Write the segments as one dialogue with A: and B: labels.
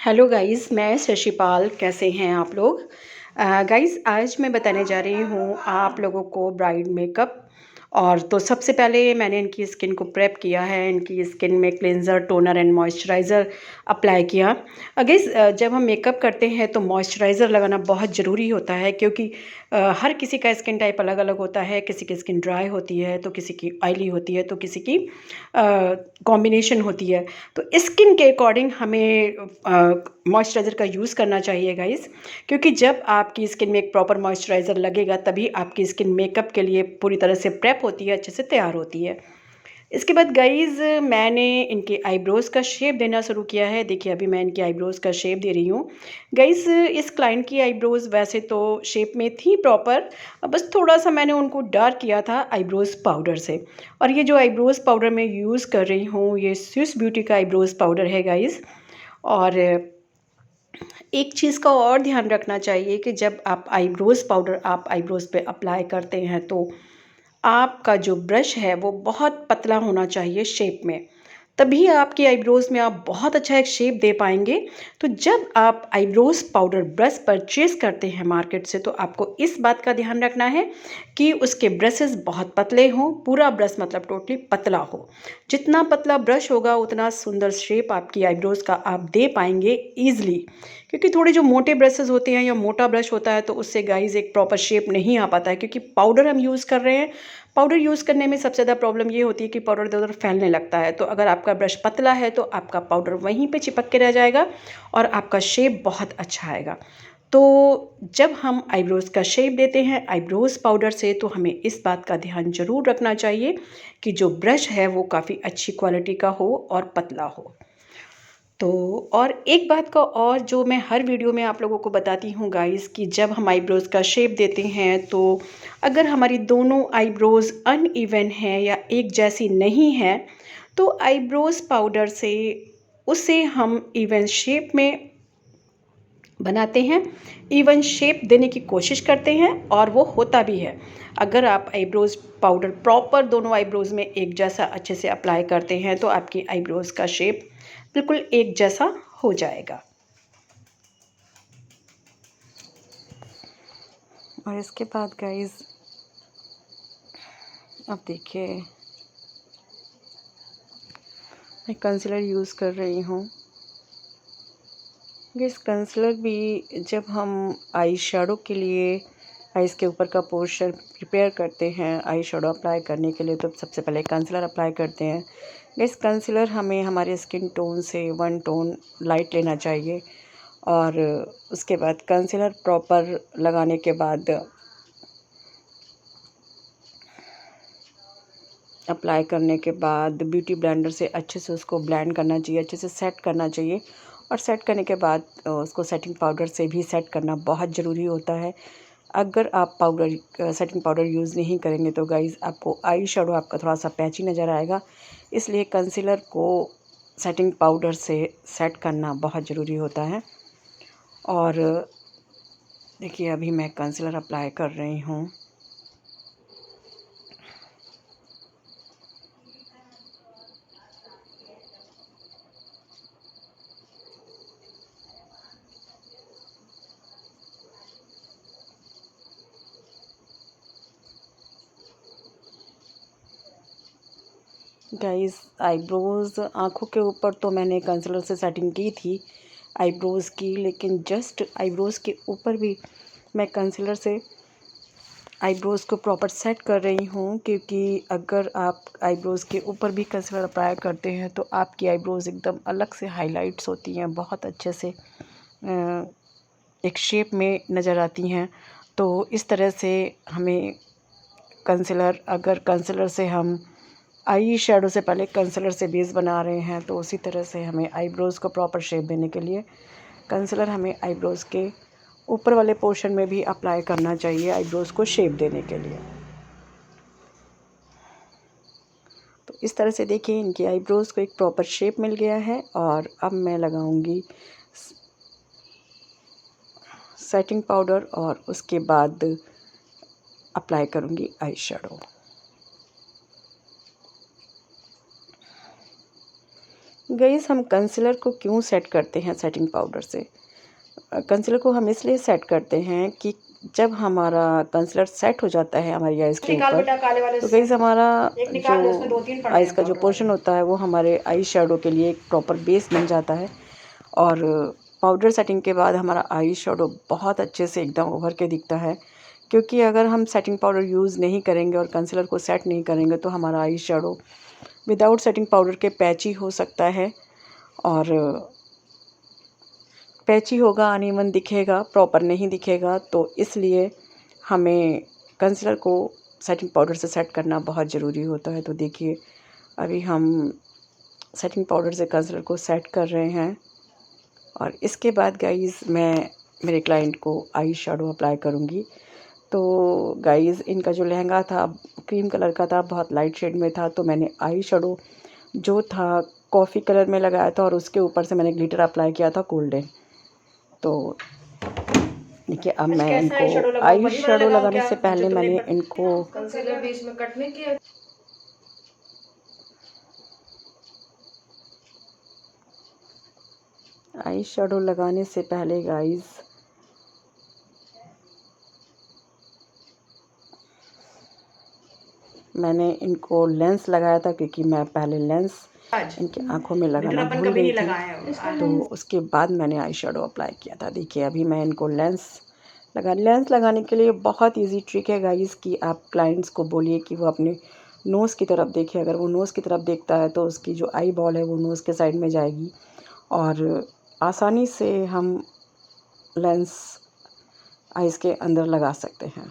A: Hello guys, मैं शशिपाल। कैसे हैं आप लोग? गाइस, आज मैं बताने जा रही हूँ आप लोगों को ब्राइड मेकअप। और तो सबसे पहले मैंने इनकी स्किन को प्रेप किया है। इनकी स्किन में cleanser, toner and moisturiser apply किया। गाइस, जब हम मेकअप करते हैं तो मॉइस्चराइज़र लगाना बहुत ज़रूरी होता है, क्योंकि हर किसी का स्किन टाइप अलग अलग होता है। किसी की स्किन ड्राई होती है तो किसी की ऑयली होती है तो किसी की कॉम्बिनेशन होती है। तो स्किन के अकॉर्डिंग हमें मॉइस्चराइज़र का यूज़ करना चाहिए गाइस, क्योंकि जब आपकी स्किन में एक प्रॉपर मॉइस्चराइज़र लगेगा तभी आपकी स्किन मेकअप के लिए पूरी तरह से प्रेप होती है, अच्छे से तैयार होती है। इसके बाद गाइज़, मैंने इनके आईब्रोज़ का शेप देना शुरू किया है। देखिए, अभी मैं इनके आईब्रोज़ का शेप दे रही हूँ। गाइज़, इस क्लाइंट की आईब्रोज़ वैसे तो शेप में थी प्रॉपर, बस थोड़ा-सा मैंने उनको डार्क किया था आईब्रोज़ पाउडर से। और ये जो आईब्रोज़ पाउडर मैं यूज़ कर रही हूँ, ये स्विस ब्यूटी का आईब्रोज़ पाउडर है गाइज़। और एक चीज़ का और ध्यान रखना चाहिए कि जब आप आईब्रोज़ पे अप्लाई करते हैं तो आपका जो ब्रश है वो बहुत पतला होना चाहिए शेप में, तभी आपकी आईब्रोज़ में आप बहुत अच्छा एक शेप दे पाएँगे। तो जब आप आईब्रोज़ पाउडर ब्रश परचेज़ करते हैं मार्केट से, तो आपको इस बात का ध्यान रखना है कि उसके ब्रशेज़ बहुत पतले हों, पूरा ब्रश मतलब टोटली पतला हो। जितना पतला ब्रश होगा उतना सुंदर शेप आपकी आईब्रोज़ का आप दे पाएँगे ईज़िली। क्योंकि थोड़े जो मोटे ब्रशेज़ होते हैं या मोटा ब्रश होता है तो उससे गाइज़ एक प्रॉपर शेप नहीं आ पाता है, क्योंकि पाउडर हम यूज़ कर रहे हैं। पाउडर यूज़ करने में सबसे ज़्यादा प्रॉब्लम ये होती है कि पाउडर इधर-उधर फैलने लगता है। तो अगर आपका ब्रश पतला है तो आपका पाउडर वहीं पे चिपक के रह जाएगा और आपका शेप बहुत अच्छा आएगा। तो जब हम आईब्रोज़ का शेप देते हैं आईब्रोज़ पाउडर से, तो हमें इस बात का ध्यान ज़रूर रखना चाहिए कि जो ब्रश है वो काफ़ी अच्छी क्वालिटी का हो और पतला हो। तो और एक बात का और जो मैं हर वीडियो में आप लोगों को बताती हूँ गाइस, कि जब हम आईब्रोज़ का शेप देते हैं तो अगर हमारी दोनों आईब्रोज़ अनइवन हैं या एक जैसी नहीं है, तो आईब्रोज़ पाउडर से उसे हम इवन शेप में बनाते हैं, इवन शेप देने की कोशिश करते हैं और वो होता भी है। अगर आप आईब्रोज़ पाउडर प्रॉपर दोनों आईब्रोज़ में एक जैसा अच्छे से अप्लाई करते हैं तो आपकी आईब्रोज़ का शेप बिल्कुल एक जैसा हो जाएगा। और इसके बाद गाइज़, अब देखिए, मैं कंसीलर यूज़ कर रही हूँ। गाइज़, कंसीलर भी जब हम आई शैडो के लिए आइज़ के ऊपर का पोर्शन प्रिपेयर करते हैं आई शैडो अप्लाई करने के लिए, तो सबसे पहले कंसीलर अप्लाई करते हैं। गाइज़, कंसीलर हमें हमारे स्किन टोन से 1 टोन लाइट लेना चाहिए। और उसके बाद कंसीलर प्रॉपर लगाने के बाद अप्लाई करने के बाद ब्यूटी ब्लेंडर से अच्छे से उसको ब्लेंड करना चाहिए, अच्छे से सेट करना चाहिए। और सेट करने के बाद उसको सेटिंग पाउडर से भी सेट करना बहुत ज़रूरी होता है। अगर आप सेटिंग पाउडर यूज़ नहीं करेंगे तो गाइज़ आपको आई शैडो आपका थोड़ा-सा पैची नज़र आएगा। इसलिए कंसीलर को सेटिंग पाउडर से सेट करना बहुत ज़रूरी होता है। और देखिए, अभी मैं कंसीलर अप्लाई कर रही हूँ। गाइस, आईब्रोज़ आँखों के ऊपर तो मैंने कंसीलर से सेटिंग की थी आईब्रोज़ की, लेकिन जस्ट आईब्रोज़ के ऊपर भी मैं कंसीलर से आईब्रोज़ को प्रॉपर सेट कर रही हूँ, क्योंकि अगर आप आईब्रोज़ के ऊपर भी कंसीलर अप्लाई करते हैं तो आपकी आईब्रोज़ एकदम अलग से हाइलाइट्स होती हैं, बहुत अच्छे से एक शेप में नज़र आती हैं। तो इस तरह से हमें अगर कंसीलर से हम आई शैडो से पहले कंसीलर से बेस बना रहे हैं, तो उसी तरह से हमें आईब्रोज़ को प्रॉपर शेप देने के लिए कंसीलर हमें आईब्रोज़ के ऊपर वाले पोर्शन में भी अप्लाई करना चाहिए आईब्रोज़ को शेप देने के लिए। तो इस तरह से देखिए, इनकी आईब्रोज़ को एक प्रॉपर शेप मिल गया है। और अब मैं लगाऊंगी सेटिंग पाउडर और उसके बाद अप्लाई करूंगी आई शैडो। गाइस हम कंसीलर को क्यों सेट करते हैं सेटिंग पाउडर से? कंसीलर को हम इसलिए सेट करते हैं कि जब हमारा कंसीलर सेट हो जाता है हमारी आइज़ के
B: निकाल
A: ऊपर,
B: बेटा काले वाले
A: तो
B: से
A: गाइस हमारा
B: एक निकाल ले, उसमें
A: जो
B: 2-3 पड़े
A: आइज़
B: हैं
A: का जो
B: पाउडर
A: पोर्शन
B: वाले।
A: होता है वो हमारे आई शैडो के लिए एक प्रॉपर बेस बन जाता है। और पाउडर सेटिंग के बाद हमारा आई शैडो बहुत अच्छे से एकदम उभर के दिखता है, क्योंकि अगर हम सेटिंग पाउडर यूज़ नहीं करेंगे और कंसीलर को सेट नहीं करेंगे तो हमारा eye shadow without setting powder के पैची हो सकता है, और पैची होगा, अनइवन दिखेगा, प्रॉपर नहीं दिखेगा। तो इसलिए हमें कंसीलर को सेटिंग पाउडर से सेट करना बहुत ज़रूरी होता है। तो देखिए अभी हम सेटिंग पाउडर से कंसीलर को सेट कर रहे हैं, और इसके बाद गाइस मैं मेरे क्लाइंट को आई शैडो अप्लाई करूँगी। तो गाइस इनका जो लहंगा था क्रीम कलर का था, बहुत लाइट शेड में था, तो मैंने आई शैडो जो था कॉफ़ी कलर में लगाया था और उसके ऊपर से मैंने ग्लिटर अप्लाई किया था गोल्डन। तो देखिए अब
B: आज
A: मैं
B: कैसा
A: इनको
B: आई शेडो लगाऊं?
A: आई
B: वही वाला
A: शैडो
B: लगाऊं
A: लगाने
B: क्या
A: से पहले
B: जो तूने
A: मैंने इनको
B: कंसीलर भी इसमें कटने की है?
A: आई शैडो लगाने से पहले गाइस मैंने इनको लेंस लगाया था, क्योंकि मैं पहले लेंस
B: आज
A: इनकी आँखों में
B: नहीं तो
A: लगाना
B: अपन
A: भूल
B: कभी
A: गई
B: नहीं
A: थी।
B: लगाए हैं।
A: तो उसके बाद मैंने आई शैडो अप्लाई किया था। देखिए अभी मैं इनको लेंस लगाने के लिए बहुत इजी ट्रिक है गाइस कि आप क्लाइंट्स को बोलिए कि वो अपने नोज़ की तरफ देखे। अगर वो नोज़ की तरफ देखता है तो उसकी जो आई बॉल है वो नोज़ के साइड में जाएगी, और आसानी से हम लेंस आइज़ के अंदर लगा सकते हैं।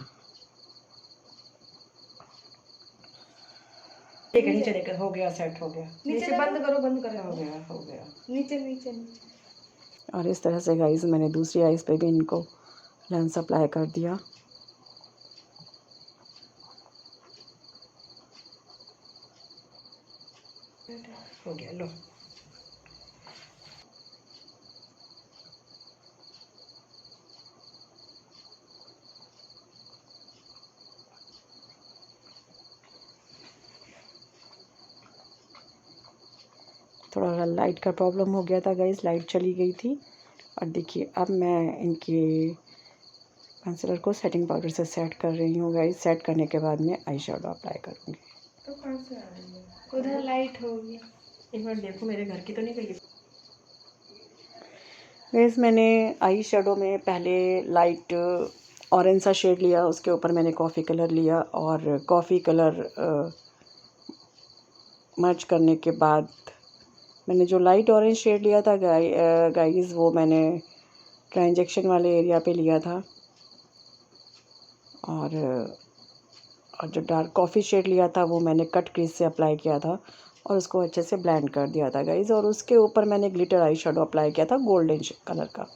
B: ठीक है, नीचे देखो, हो गया, सेट हो गया। नीचे बंद करो, बंद करो, हो गया। नीचे नीचे नीचे।
A: और इस तरह से गाइस मैंने दूसरी आइज़ पे भी इनको लेंस अप्लाई कर दिया।
B: हो गया, लो।
A: थोड़ा लाइट का प्रॉब्लम हो गया था गाइस, लाइट चली गई थी। और देखिए अब मैं इनके कंसीलर को सेटिंग पाउडर से सेट कर रही हूँ गाइस। सेट करने के बाद मैं आई शैडो अप्लाई करूँगी।
B: तो कहाँ से आ रही है? उधर लाइट होगी। एक बार देखो, मेरे घर की तो नहीं गई।
A: गाइस मैंने आई शैडो में पहले लाइट ऑरेंज सा शेड लिया, उसके ऊपर मैंने कॉफ़ी कलर लिया, और कॉफ़ी कलर मर्ज करने के बाद मैंने जो लाइट ऑरेंज शेड लिया था गाइस वो मैंने ट्रांजैक्शन वाले एरिया पे लिया था, और जो डार्क कॉफ़ी शेड लिया था वो मैंने कट क्रीज से अप्लाई किया था, और उसको अच्छे से ब्लेंड कर दिया था गाइस। और उसके ऊपर मैंने ग्लिटर आई शैडो अप्लाई किया था गोल्डन कलर का।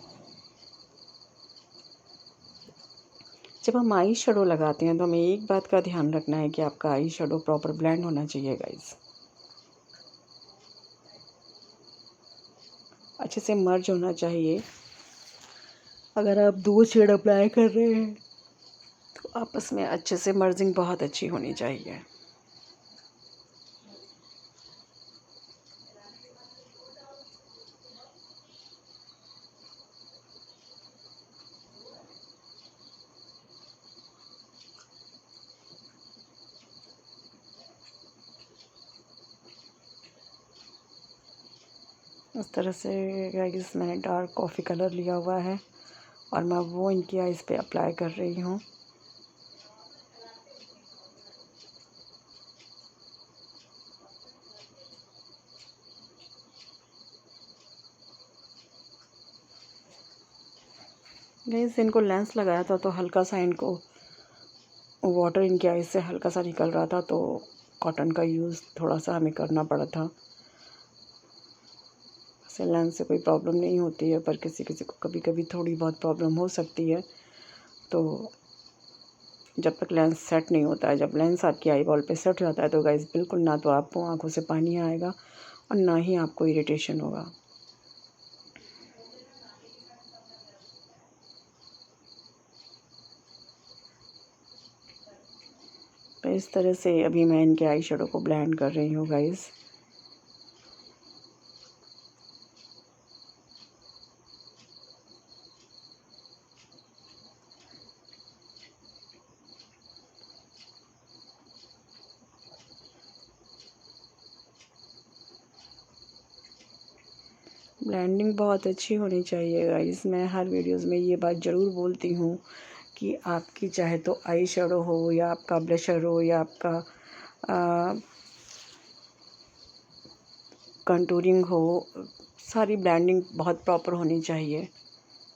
A: जब हम आई शैडो लगाते हैं तो हमें एक बात का ध्यान रखना है कि आपका आई शैडो प्रॉपर ब्लेंड होना चाहिए गाइस, अच्छे से मर्ज होना चाहिए। अगर आप दो शेड अप्लाई कर रहे हैं तो आपस में अच्छे से मर्जिंग बहुत अच्छी होनी चाहिए। इस तरह से गाइस मैंने डार्क कॉफ़ी कलर लिया हुआ है, और मैं वो इनकी आइज़ पे अप्लाई कर रही हूँ। गाइस इनको लेंस लगाया था तो हल्का सा इनको वाटर इनकी आइज़ से हल्का सा निकल रहा था, तो कॉटन का यूज़ थोड़ा सा हमें करना पड़ा था। वैसे लेंस से कोई प्रॉब्लम नहीं होती है, पर किसी किसी को कभी कभी थोड़ी बहुत प्रॉब्लम हो सकती है। तो जब तक लेंस सेट नहीं होता है, जब लेंस आपकी आई बॉल पे सेट हो जाता है तो गाइस बिल्कुल ना तो आपको आंखों से पानी आएगा और ना ही आपको इरिटेशन होगा। तो इस तरह से अभी मैं इनके आई शेडो को ब्लेंड कर रही हूँ गाइस। ब्लेंडिंग बहुत अच्छी होनी चाहिए गाइस। मैं हर वीडियोस में ये बात ज़रूर बोलती हूँ कि आपकी चाहे तो आई शेडो हो या आपका ब्लशर हो या आपका कंटूरिंग हो, सारी ब्लेंडिंग बहुत प्रॉपर होनी चाहिए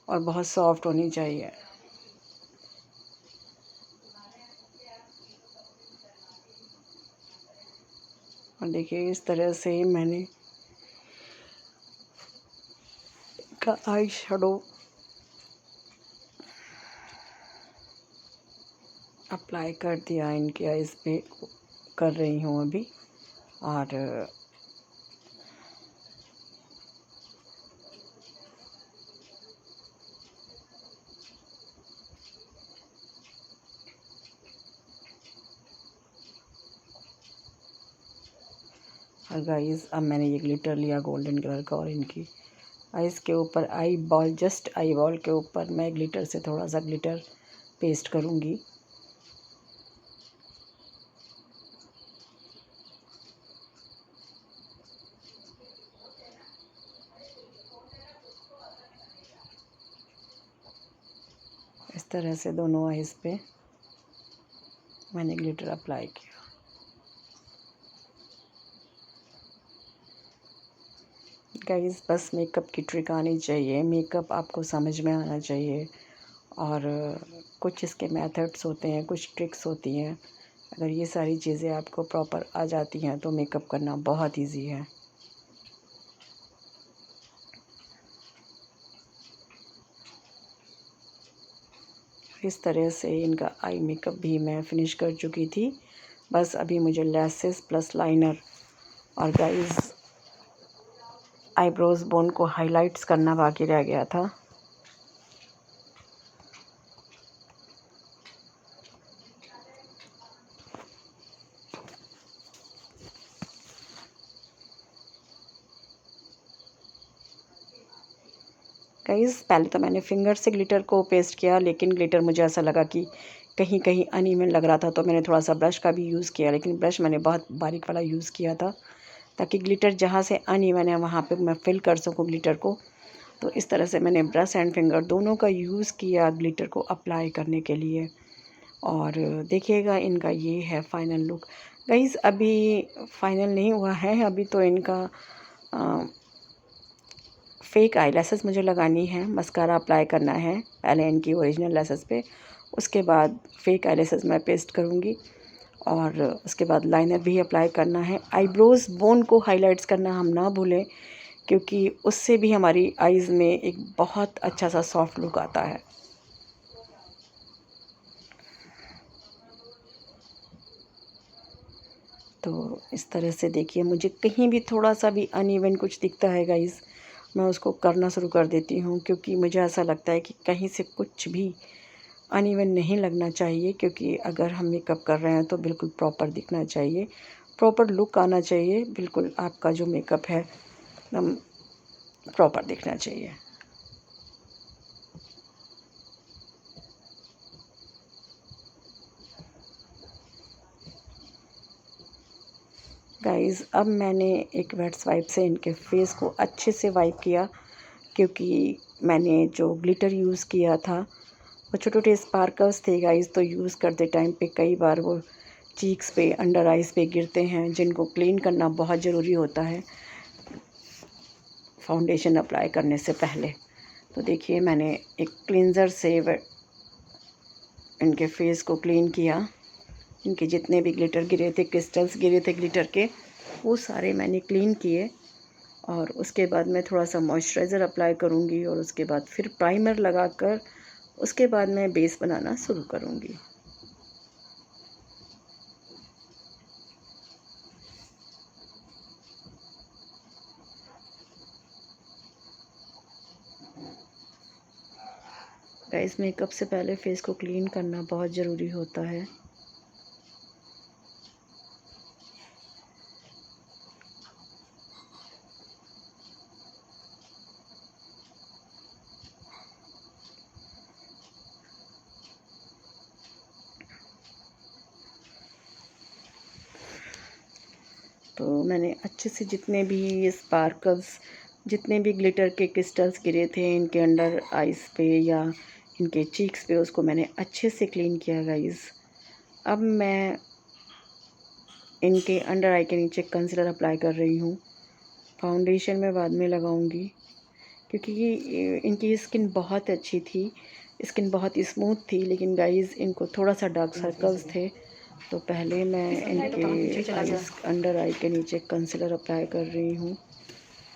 A: और बहुत सॉफ्ट होनी चाहिए। और देखिए इस तरह से मैंने का आई शेडो अप्लाई कर दिया इनके आइज़ पे, कर रही हूँ अभी। और गाइस अब मैंने ये ग्लिटर लिया गोल्डन कलर का और इनकी आइज़ के ऊपर eye ball, just eye ball के ऊपर मैं ग्लिटर से थोड़ा सा ग्लिटर पेस्ट करूँगी। इस तरह से दोनों आइज़ पे मैंने ग्लिटर अप्लाई किया। गाइस बस मेकअप की ट्रिक आनी चाहिए, मेकअप आपको समझ में आना चाहिए। और कुछ इसके मेथड्स होते हैं, कुछ ट्रिक्स होती हैं। अगर ये सारी चीज़ें आपको प्रॉपर आ जाती हैं तो मेकअप करना बहुत इजी है। इस तरह से इनका आई मेकअप भी मैं फिनिश कर चुकी थी। बस अभी मुझे लैसेस प्लस लाइनर और गाइस आईब्रोज बोन को हाइलाइट्स करना बाकी रह गया था। गाइस पहले तो मैंने फिंगर से ग्लिटर को पेस्ट किया, लेकिन ग्लिटर मुझे ऐसा लगा कि कहीं कहीं अनइवन लग रहा था, तो मैंने थोड़ा सा ब्रश का भी यूज़ किया, लेकिन ब्रश मैंने बहुत बारीक वाला यूज़ किया था ताकि ग्लिटर जहाँ से अनइवन है वहाँ पे मैं फिल कर सकूँ ग्लिटर को। तो इस तरह से मैंने ब्रश एंड फिंगर दोनों का यूज़ किया ग्लिटर को अप्लाई करने के लिए। और देखिएगा इनका ये है फाइनल लुक। गाइस अभी फाइनल नहीं हुआ है, अभी तो इनका फेक आई लैसेस मुझे लगानी है, मस्कारा अप्लाई करना है पहले इनकी ओरिजिनल लैसेस पे, उसके बाद फेक आई लैसेस मैं पेस्ट करूँगी और उसके बाद लाइनर भी अप्लाई करना है। आईब्रोज़ बोन को हाइलाइट्स करना हम ना भूलें, क्योंकि उससे भी हमारी आईज़ में एक बहुत अच्छा सा सॉफ्ट लुक आता है। तो इस तरह से देखिए, मुझे कहीं भी थोड़ा सा भी अनइवन कुछ दिखता है गाइस, मैं उसको करना शुरू कर देती हूँ, क्योंकि मुझे ऐसा लगता है कि कहीं से कुछ भी अनइवन नहीं लगना चाहिए। क्योंकि अगर हम मेकअप कर रहे हैं तो बिल्कुल प्रॉपर दिखना चाहिए, प्रॉपर लुक आना चाहिए, बिल्कुल आपका जो मेकअप है एकदम प्रॉपर दिखना चाहिए। गाइस अब मैंने एक वेट वाइप से इनके फेस को अच्छे से वाइप किया, क्योंकि मैंने जो ग्लिटर यूज़ किया था वो छोटे छोटे स्पार्कल्स थे गाइस, तो यूज़ करते टाइम पे कई बार वो चीक्स पे, अंडर आइज़ पे गिरते हैं, जिनको क्लीन करना बहुत ज़रूरी होता है फाउंडेशन अप्लाई करने से पहले। तो देखिए मैंने एक क्लींज़र से इनके फेस को क्लीन किया। इनके जितने भी ग्लिटर गिरे थे, क्रिस्टल्स गिरे थे ग्लिटर के, वो सारे मैंने क्लीन किए। और उसके बाद मैं थोड़ा सा मॉइस्चराइज़र अप्लाई करूँगी और उसके बाद फिर प्राइमर लगाकर उसके बाद मैं बेस बनाना शुरू करूँगी। गाइस मेकअप से पहले फेस को क्लीन करना बहुत ज़रूरी होता है। तो मैंने अच्छे से जितने भी ये स्पार्कल्स जितने भी ग्लिटर के क्रिस्टल्स गिरे थे इनके अंडर आइज़ पे या इनके चीक्स पे, उसको मैंने अच्छे से क्लीन किया गाइस। अब मैं इनके अंडर आई के नीचे कंसीलर अप्लाई कर रही हूँ। फाउंडेशन मैं बाद में लगाऊंगी क्योंकि ये इनकी स्किन बहुत अच्छी थी, स्किन बहुत स्मूथ थी, लेकिन गाइस इनको थोड़ा सा डार्क सर्कल्स थे। तो पहले मैं इनके आइज़ अंडर आई के नीचे कंसीलर अप्लाई कर रही हूँ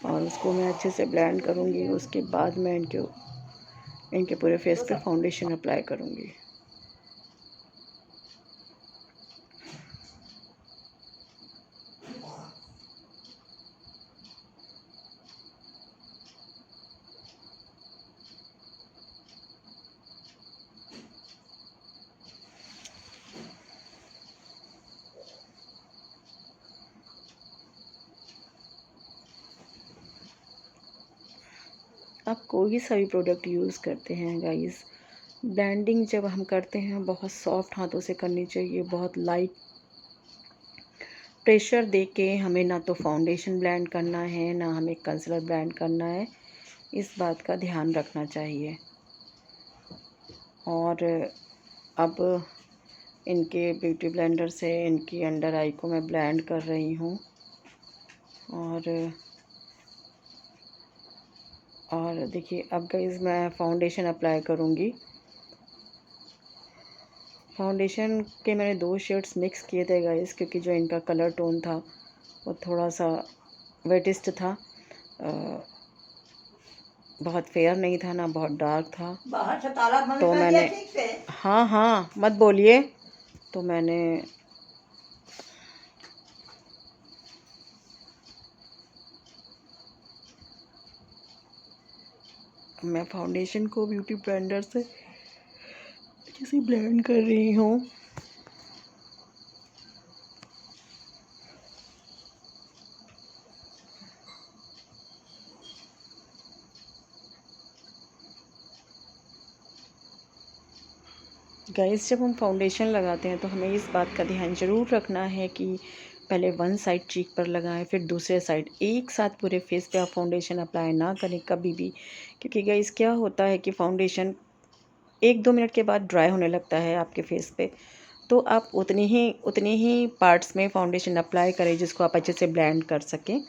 A: और उसको मैं अच्छे से ब्लेंड करूँगी। उसके बाद मैं इनके पूरे फेस पे फाउंडेशन अप्लाई करूँगी। आप कोई सा भी प्रोडक्ट यूज़ करते हैं गाइस, ब्लेंडिंग जब हम करते हैं बहुत सॉफ्ट हाथों से करनी चाहिए, बहुत लाइट प्रेशर दे के। हमें ना तो फाउंडेशन ब्लेंड करना है, ना हमें कंसीलर ब्लेंड करना है, इस बात का ध्यान रखना चाहिए। और अब इनके ब्यूटी ब्लेंडर से इनकी अंडर आई को मैं ब्लेंड कर रही हूँ। और देखिए अब गाइस मैं फाउंडेशन अप्लाई करूँगी। फाउंडेशन के मैंने 2 शेड्स मिक्स किए थे गाइस, क्योंकि जो इनका कलर टोन था वो थोड़ा सा वेटिस्ट था, बहुत फेयर नहीं था ना बहुत डार्क था।
B: बाहर से ताला बंद
A: तो
B: कर दिया
A: मैंने,
B: ठीक से।
A: हाँ हाँ मत बोलिए। तो मैं फाउंडेशन को ब्यूटी ब्लेंडर से अच्छे से ब्लेंड कर रही हूँ। गाइस जब हम फाउंडेशन लगाते हैं तो हमें इस बात का ध्यान ज़रूर रखना है कि पहले वन साइड चीक पर लगाएं, फिर दूसरे साइड। एक साथ पूरे फेस पे आप फाउंडेशन अप्लाई ना करें कभी भी, क्योंकि गाइस क्या होता है कि फाउंडेशन 1-2 मिनट के बाद ड्राई होने लगता है आपके फेस पे। तो आप उतनी ही पार्ट्स में फाउंडेशन अप्लाई करें जिसको आप अच्छे से ब्लेंड कर सकें।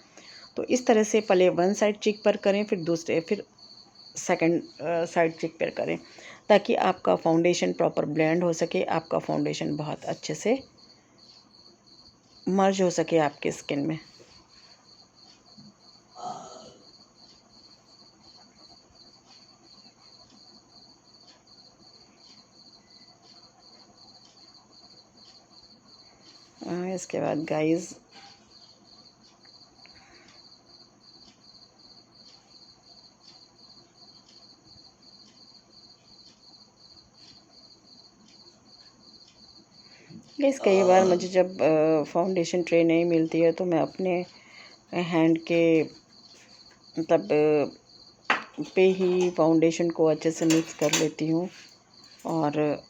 A: तो इस तरह से पहले वन साइड चीक पर करें, फिर सेकंड साइड चेक पर करें, ताकि आपका फाउंडेशन प्रॉपर ब्लेंड हो सके, आपका फाउंडेशन बहुत अच्छे से मर्ज हो सके आपके स्किन में। इसके बाद गाइस कई बार मुझे जब फाउंडेशन ट्रे नहीं मिलती है तो मैं अपने हैंड के मतलब पे ही फाउंडेशन को अच्छे से मिक्स कर लेती हूँ। और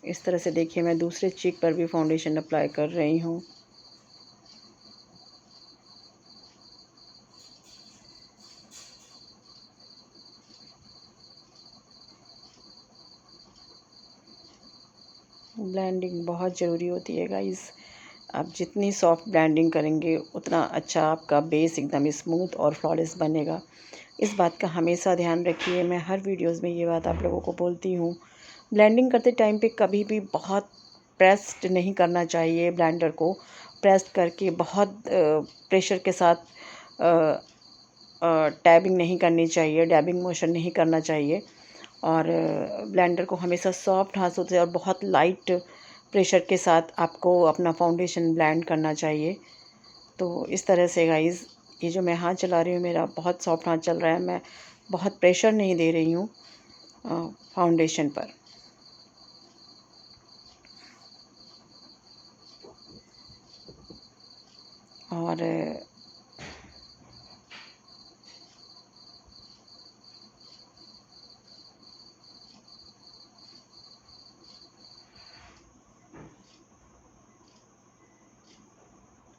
A: इस तरह से देखिए मैं दूसरे चीक पर भी फाउंडेशन अप्लाई कर रही हूँ। ब्लेंडिंग बहुत ज़रूरी होती है गाइस। आप जितनी सॉफ्ट ब्लेंडिंग करेंगे उतना अच्छा आपका बेस एकदम स्मूथ और फ्लॉलेस बनेगा। इस बात का हमेशा ध्यान रखिए, मैं हर वीडियोस में ये बात आप लोगों को बोलती हूँ। ब्लेंडिंग करते टाइम पे कभी भी बहुत प्रेस्ड नहीं करना चाहिए। ब्लेंडर को प्रेस करके बहुत प्रेशर के साथ टैबिंग नहीं करनी चाहिए, डैबिंग मोशन नहीं करना चाहिए। और ब्लेंडर को हमेशा सॉफ्ट हाथों से और बहुत लाइट प्रेशर के साथ आपको अपना फाउंडेशन ब्लेंड करना चाहिए। तो इस तरह से गाइस ये जो मैं हाथ चला रही हूँ मेरा बहुत सॉफ्ट हाथ चल रहा है, मैं बहुत प्रेशर नहीं दे रही हूँ फाउंडेशन पर। और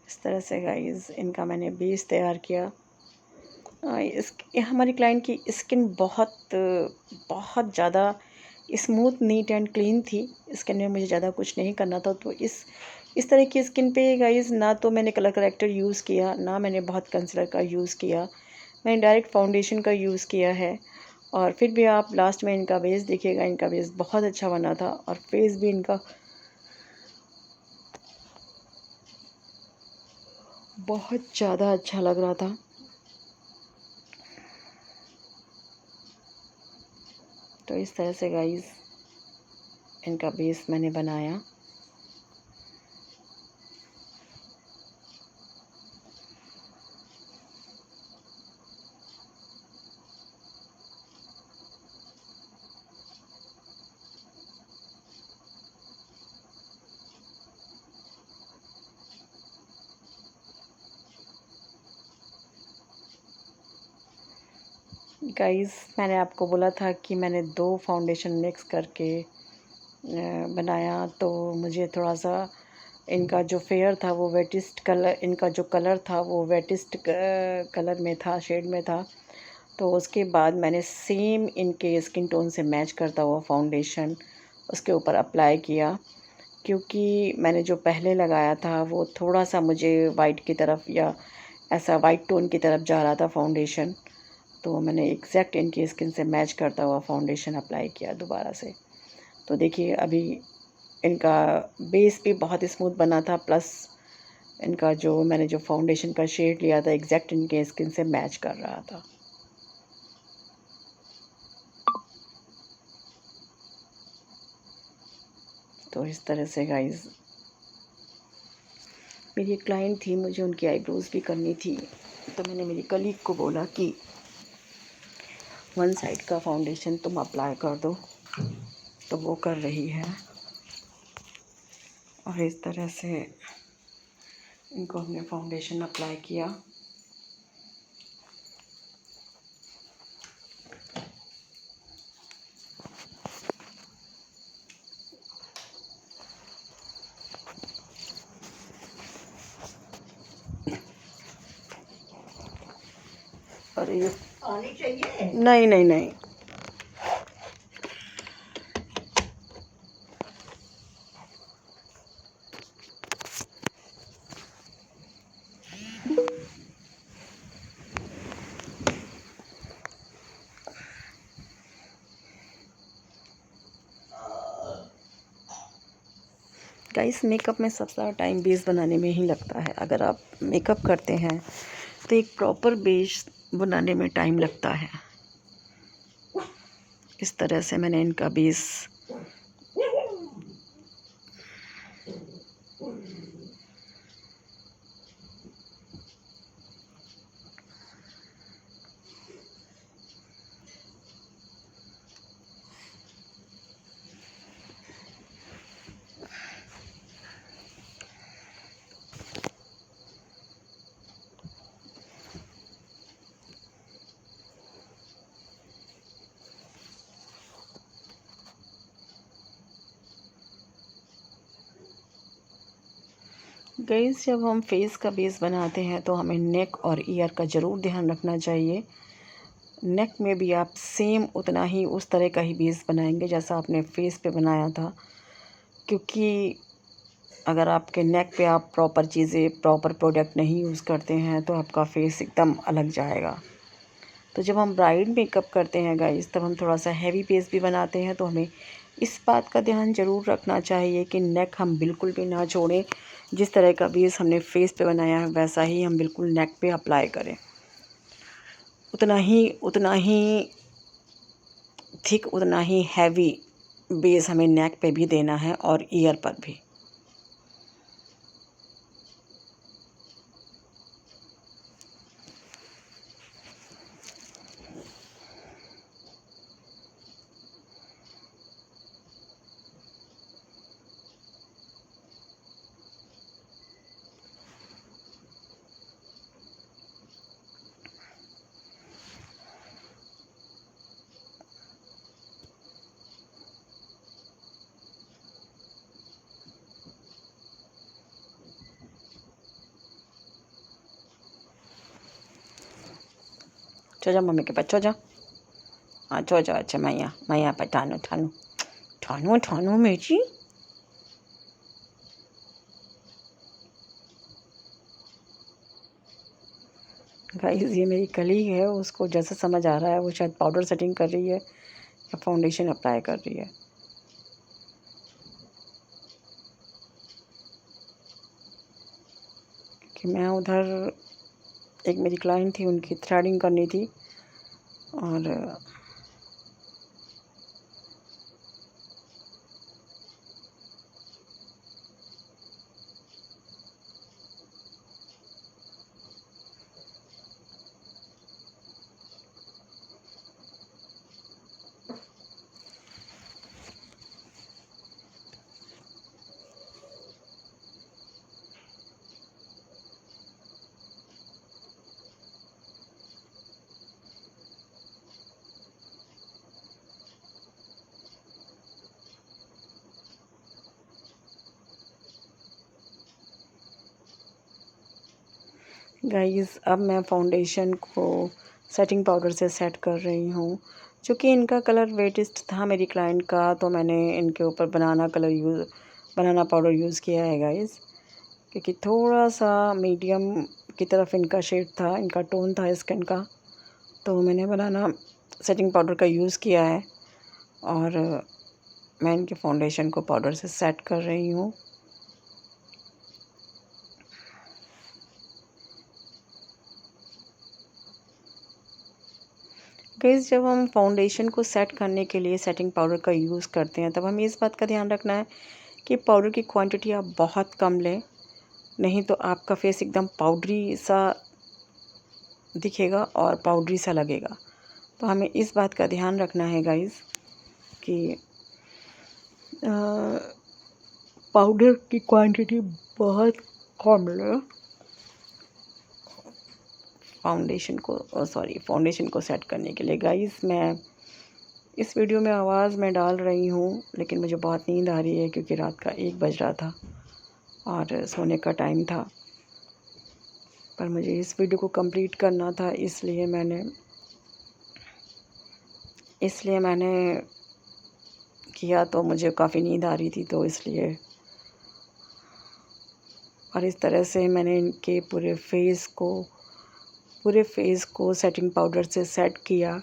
A: इस तरह से गाइस इनका मैंने बेस तैयार किया। इस हमारी क्लाइंट की स्किन बहुत बहुत ज़्यादा स्मूथ, नीट एंड क्लीन थी। स्किन में मुझे ज़्यादा कुछ नहीं करना था, तो इस तरह की स्किन पे गाइज़ ना तो मैंने कलर करेक्टर यूज़ किया, ना मैंने बहुत कंसीलर का यूज़ किया। मैंने डायरेक्ट फाउंडेशन का यूज़ किया है। और फिर भी आप लास्ट में इनका बेस देखिएगा, इनका बेस बहुत अच्छा बना था और फेस भी इनका बहुत ज़्यादा अच्छा लग रहा था। तो इस तरह से गाइज़ इनका बेस मैंने बनाया। गाइज़ मैंने आपको बोला था कि मैंने 2 फाउंडेशन मिक्स करके बनाया, तो मुझे थोड़ा-सा इनका जो फेयर था वो वेटिस्ट कलर, इनका जो कलर था वो वेटिस्ट कलर में था, शेड में था। तो उसके बाद मैंने सेम इनके स्किन टोन से मैच करता हुआ फाउंडेशन उसके ऊपर अप्लाई किया, क्योंकि मैंने जो पहले लगाया था वो थोड़ा-सा मुझे वाइट की तरफ या ऐसा वाइट टोन की तरफ जा रहा था फाउंडेशन। तो मैंने एग्ज़ैक्ट इनकी स्किन से मैच करता हुआ फाउंडेशन अप्लाई किया दोबारा से। तो देखिए अभी इनका बेस भी बहुत स्मूथ बना था, प्लस इनका जो मैंने जो फाउंडेशन का शेड लिया था एग्ज़ैक्ट इनके स्किन से मैच कर रहा था। तो इस तरह से गाइज़ मेरी एक क्लाइंट थी, मुझे उनकी आईब्रोज़ भी करनी थी, तो मैंने मेरी कलीग को बोला कि वन साइड का फाउंडेशन तुम अप्लाई कर दो, तो वो कर रही है। और इस तरह से इनको हमने फाउंडेशन अप्लाई किया। और ये
B: आनी चाहिए।
A: नहीं, नहीं, नहीं। गाइस मेकअप में सबसे ज़्यादा टाइम बेस बनाने में ही लगता है। अगर आप मेकअप करते हैं तो एक प्रॉपर बेस बनाने में टाइम लगता है। इस तरह से मैंने इनका बेस गाइस जब हम फेस का बेस बनाते हैं तो हमें नेक और ईयर का ज़रूर ध्यान रखना चाहिए। नेक में भी आप सेम उतना ही उस तरह का ही बेस बनाएंगे जैसा आपने फेस पे बनाया था, क्योंकि अगर आपके नेक पे आप प्रॉपर चीज़ें, प्रॉपर प्रोडक्ट नहीं यूज़ करते हैं तो आपका फेस एकदम अलग जाएगा। तो जब हम ब्राइड मेकअप करते हैं गाइस, तब हम थोड़ा सा हैवी बेस भी बनाते हैं, तो हमें इस बात का ध्यान ज़रूर रखना चाहिए कि नेक हम बिल्कुल भी ना छोड़ें। जिस तरह का बेस हमने फेस पे बनाया है वैसा ही हम बिल्कुल नेक पे अप्लाई करें। उतना ही थिक, उतना ही हैवी बेस हमें नेक पे भी देना है और ईयर पर भी। छो जा मम्मी के पास, छो जा। हाँ छो जा। अच्छा मैं यहाँ पर ठानू ठानू ठानू ठानू मेरी। गाइस ये मेरी कलीग है, उसको जैसा समझ आ रहा है वो शायद पाउडर सेटिंग कर रही है या फाउंडेशन अप्लाई कर रही है। कि मैं उधर एक मेरी क्लाइंट थी, उनकी थ्रेडिंग करनी थी और गाइस अब मैं फाउंडेशन को सेटिंग पाउडर से सेट कर रही हूँ। चूँकि इनका कलर वेटेस्ट था मेरी क्लाइंट का, तो मैंने इनके ऊपर बनाना पाउडर यूज़ किया है गाइस, क्योंकि थोड़ा सा मीडियम की तरफ इनका शेड था, इनका टोन था स्किन का, तो मैंने बनाना सेटिंग पाउडर का यूज़ किया है और मैं इनके फाउंडेशन को पाउडर से सेट कर रही हूँ। गाइस जब हम फाउंडेशन को सेट करने के लिए सेटिंग पाउडर का यूज़ करते हैं, तब हमें इस बात का ध्यान रखना है कि पाउडर की क्वांटिटी आप बहुत कम लें, नहीं तो आपका फेस एकदम पाउडरी सा दिखेगा और पाउडरी सा लगेगा। तो हमें इस बात का ध्यान रखना है गाइस कि पाउडर की क्वांटिटी बहुत कम लें फाउंडेशन को सेट करने के लिए। गाइस मैं इस वीडियो में आवाज़ मैं डाल रही हूँ, लेकिन मुझे बहुत नींद आ रही है क्योंकि रात का 1 बज रहा था और सोने का टाइम था, पर मुझे इस वीडियो को कंप्लीट करना था, इसलिए मैंने किया। तो मुझे काफ़ी नींद आ रही थी, तो इसलिए और इस तरह से मैंने इनके पूरे फेस को सेटिंग पाउडर से सेट किया।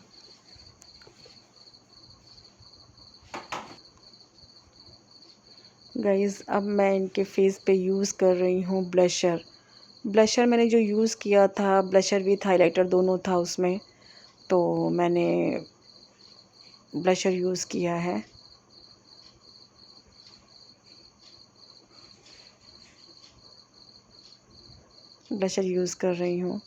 A: गाइस अब मैं इनके फेस पे यूज़ कर रही हूँ ब्लशर मैंने जो यूज़ किया था, ब्लशर विथ हाइलाइटर दोनों था उसमें, तो मैंने ब्लशर यूज़ किया है। ब्लशर यूज़ कर रही हूँ।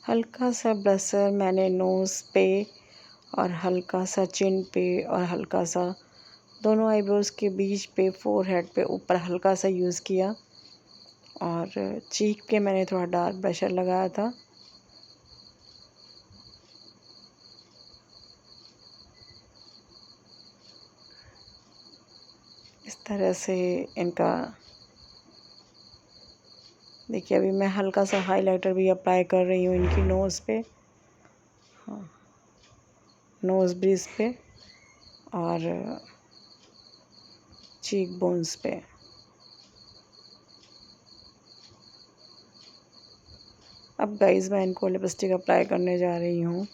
A: हल्का सा ब्लशर मैंने नोज़ पे और हल्का सा चिन पे और हल्का सा दोनों आईब्रोज़ के बीच पे, फोरहेड पे ऊपर हल्का सा यूज़ किया और चीक पे मैंने थोड़ा डार्क ब्लशर लगाया था। इस तरह से इनका देखिए, अभी मैं हल्का सा हाइलाइटर भी अप्लाई कर रही हूँ इनकी नोज़ पे, हाँ नोज़ ब्रिज पे और चीक बोन्स पे। अब गाइस मैं इनको लिपस्टिक अप्लाई करने जा रही हूँ।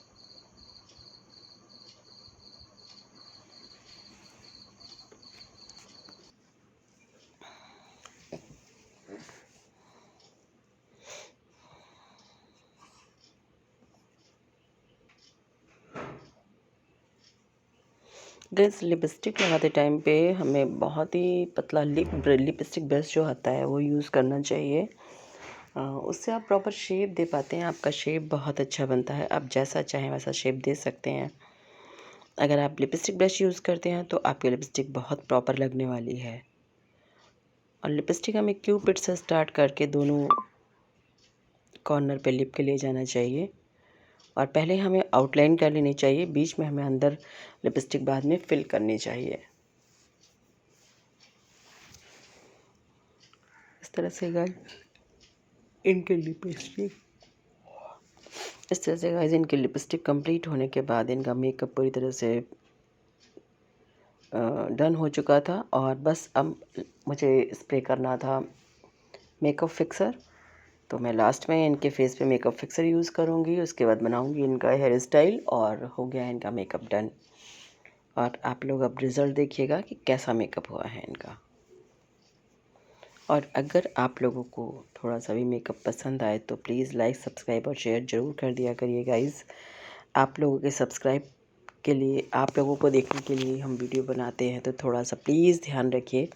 A: गाइस लिपस्टिक लगाते टाइम पे हमें बहुत ही पतला लिपस्टिक ब्रश जो आता है वो यूज़ करना चाहिए। उससे आप प्रॉपर शेप दे पाते हैं, आपका शेप बहुत अच्छा बनता है। आप जैसा चाहें वैसा शेप दे सकते हैं। अगर आप लिपस्टिक ब्रश यूज़ करते हैं तो आपकी लिपस्टिक बहुत प्रॉपर लगने वाली है। और लिपस्टिक हमें क्यूपिड से स्टार्ट करके दोनों कॉर्नर पे लिप के ले जाना चाहिए और पहले हमें आउटलाइन कर लेनी चाहिए, बीच में हमें अंदर लिपस्टिक बाद में फिल करनी चाहिए। इस तरह से गाइस इनके लिपस्टिक इनकी लिपस्टिक कंप्लीट होने के बाद इनका मेकअप पूरी तरह से डन हो चुका था और बस अब मुझे स्प्रे करना था मेकअप फिक्सर। तो मैं लास्ट में इनके फेस पे मेकअप फिक्सर यूज़ करूँगी, उसके बाद बनाऊँगी इनका हेयर स्टाइल और हो गया इनका मेकअप डन। और आप लोग अब रिज़ल्ट देखिएगा कि कैसा मेकअप हुआ है इनका। और अगर आप लोगों को थोड़ा सा भी मेकअप पसंद आए तो प्लीज़ लाइक सब्सक्राइब और शेयर ज़रूर कर दिया करिए गाइज़। आप लोगों के सब्सक्राइब के लिए, आप लोगों को देखने के लिए हम वीडियो बनाते हैं, तो थोड़ा सा प्लीज़ ध्यान रखिए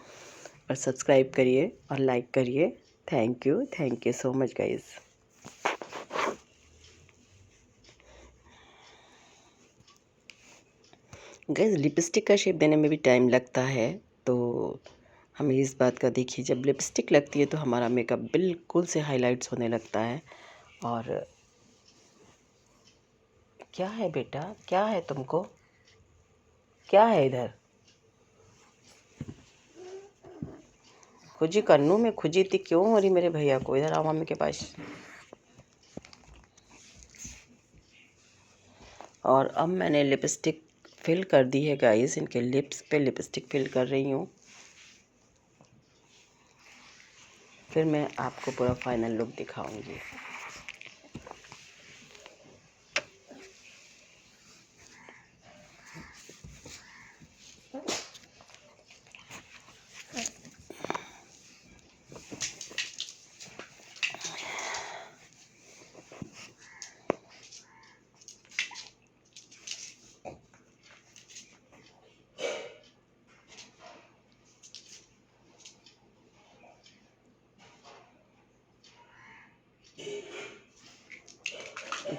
A: और सब्सक्राइब करिए और लाइक करिए। Thank you so much guys. Guys lipstick का शेप देने में भी टाइम लगता है, तो हमें इस बात का देखिए, जब लिपस्टिक लगती है तो हमारा मेकअप बिल्कुल से हाइलाइट्स होने लगता है। और क्या है बेटा, क्या है तुमको, क्या है इधर? खुजी कन्नू में खुजी थी क्यों हो रही मेरे भैया को? इधर आओ मम्मी के पास। और अब मैंने लिपस्टिक फिल कर दी है गाइस, इनके लिप्स पे लिपस्टिक फिल कर रही हूँ। फिर मैं आपको पूरा फाइनल लुक दिखाऊंगी।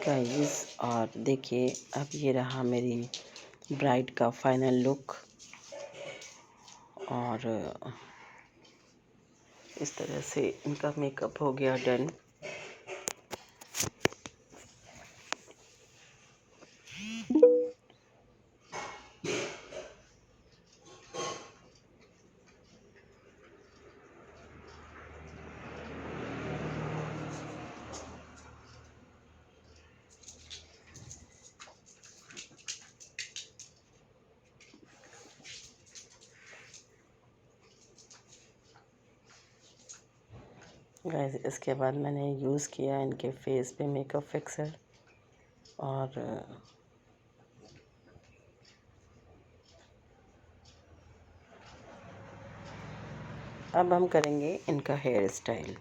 A: गाइस और देखिए, अब ये रहा मेरी ब्राइड का फाइनल लुक। और इस तरह से इनका मेकअप हो गया डन। गाइस इसके बाद मैंने यूज़ किया इनके फेस पे मेकअप फिक्सर। और अब हम करेंगे इनका हेयर स्टाइल।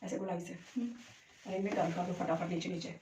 A: ऐसे गोलाई से, और इनमें कर दो फटाफट नीचे नीचे।